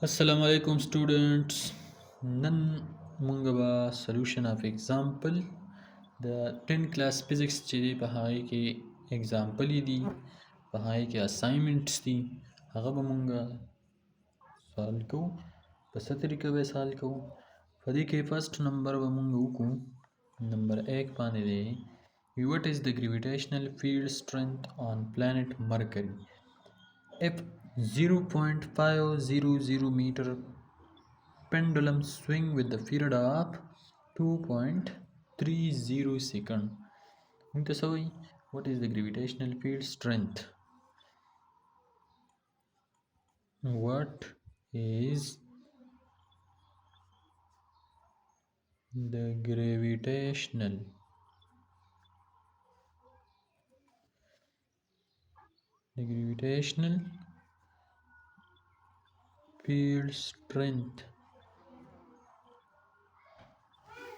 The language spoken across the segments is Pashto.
Assalamu alaikum students. Nan mungaba solution of example the 10 class physics چې په هغه کې example دي په هغه کې assignments دي هغه به مونږه سوال کوو په څه طریقه به سوال کوو په دې کې فرست نمبر به مونږ وکړو نمبر 1 باندې دی what is the gravitational field strength on planet Mercury if 0.500 meter pendulum swing with the period of 2.30 second. What is the gravitational field strength? What is the gravitational field strength?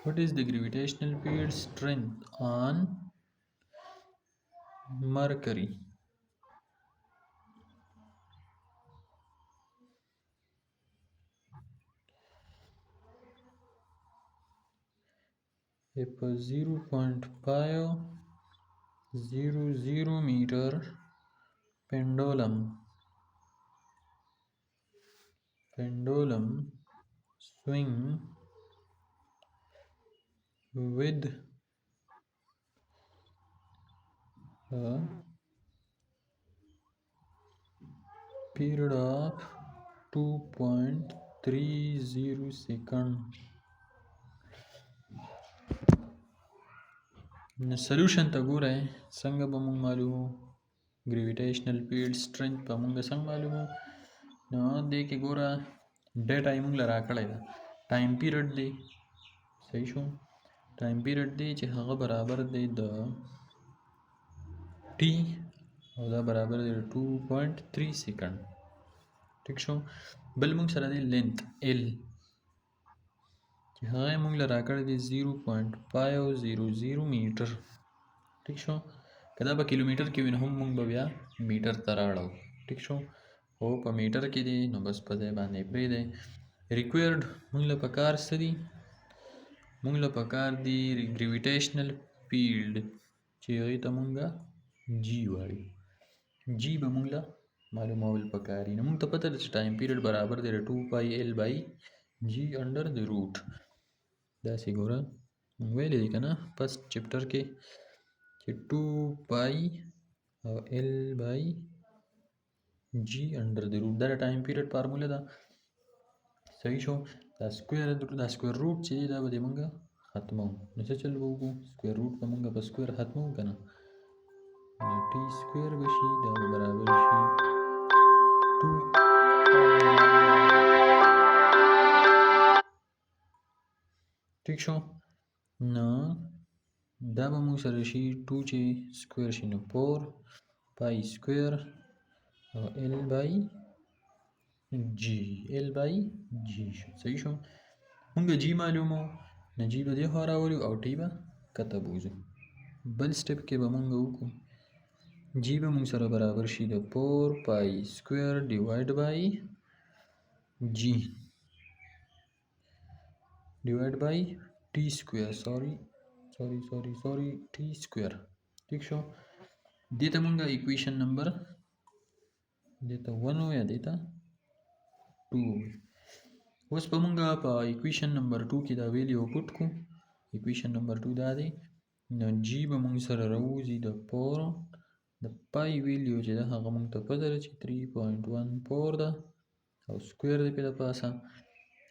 What is the gravitational field strength on Mercury? If a 0.500 meter pendulum swing with a period of 2.30 second. Solution ته ګورئ څنګه به موږ معلومو gravitational field strength په موږ څنګه معلومو نو دې کې ګوره ډیټا یې موږ له راکړی ده ټایم پیریډ دی صحیح شو ټایم پیریډ دی چې هغه برابر دی د ټي او دا برابر دی د 2.3 سیکنډ ټیک شو بل موږ سره دی لینث ال چې هغه موږ له راکړی دی 0.500 میټر ټیک شو که دا به کیلومیټر کې وي نو هم موږ به بیا میټر ته راړو ټیک شو او په میټر کې دی نو بس په ځای باندې پرېږدی ریکویرډ موږ له پکار څه دي موږ له پکار دي ګریویټیشنل فیلډ چې هغې ته موږ جی وایو جی به موږ له معلومول پکار دي نو موږ ته پته ده چې ټایم پیریډ برابر دی د 2 پای ایل بای جی انډر د روټ داسې ګوره موږ ویلی دی که نه فرست چپټر کې چې 2 پای او ایل بای جی انډر د روټ دا د ټایم پیریډ فارموله ده صحیح شو دا سکویر روټ چې دی دا به دې مونږ ختمو نو څه چل به وکړو سکویر روټ به مونږ په سکویر ختمو که نه نو ټي سکویر به شي دا به برابر شي 2 ټیک شو نو دا به مونږ سره شي 2 چې سکویر شي نو 4 پای سکویر او ایل بای جی شو صحیح شو مونږ جی معلومو نه جی به دې خوا راولو او ټي به کته بوځو بل سټپ کې به مونږ وکړو جی به مونږ سره برابر شي د 4 پای سکویر ډیوایډ بای جی ډیوایډ بای ټي سکویر سوري ټي سکویر ٹھیک شو دې ته مونږ ایکویشن نمبر دې ته 1 یا دې ته 2 اوس په مونږ په ایکویشن نمبر 2 کې دا ویلیو پټ کو ایکویشن نمبر 2 دا دی نو جی به مونږ سره راوځي د 4 د پای ویلیو چې ده هغه مونږ ته پته ده چې 3.14 ده او سکویر دی پې د پاسه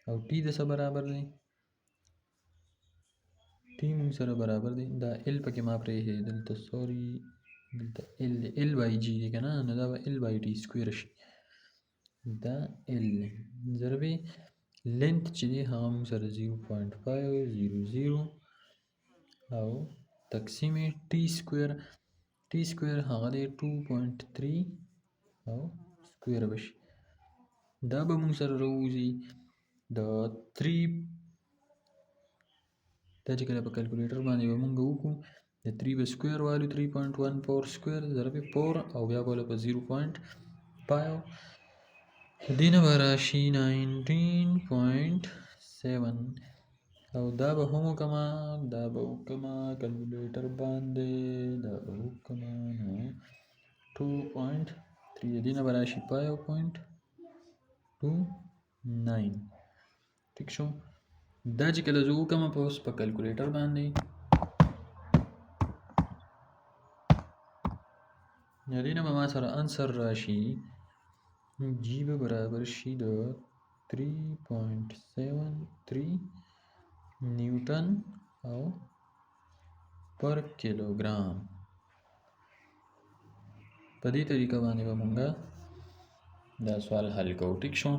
او ټي د څه برابر دی ټي مونږ سره برابر دی دا ال پکې ما پرېښی دلته سوري دلته ال بای جي دی که نه نو دا به ال بای ټي سکویر شي دا ال ضربې لینث چې دی هغه مونږ سره 0.500 او تقسیم ټي سکویر هغه دی 2.3 او سکویر به شي دا به مونږ سره راوځي د 3 دا چې کله په کلکولیټر باندې به مونږ وکړو د 3 به سکویر والو 3.14 سکویر ضرب 4 او بیا به په 0.5 دې نه به راشي 19.7 او دا به هم وکما دا به وکما کلکولیټر باندې دا به وکما نو 2.3 دې نه به راشي 5.29 ټیک شو دا چې کله زه وکما په اوس په کلکولیټر باندې دې نه به ما سره انسر راشي جی به برابر شي د 3.73 نیوټن او پر کیلوګرام په دې طریقه باندې به مونږ دا سوال حل کوو ټیک شو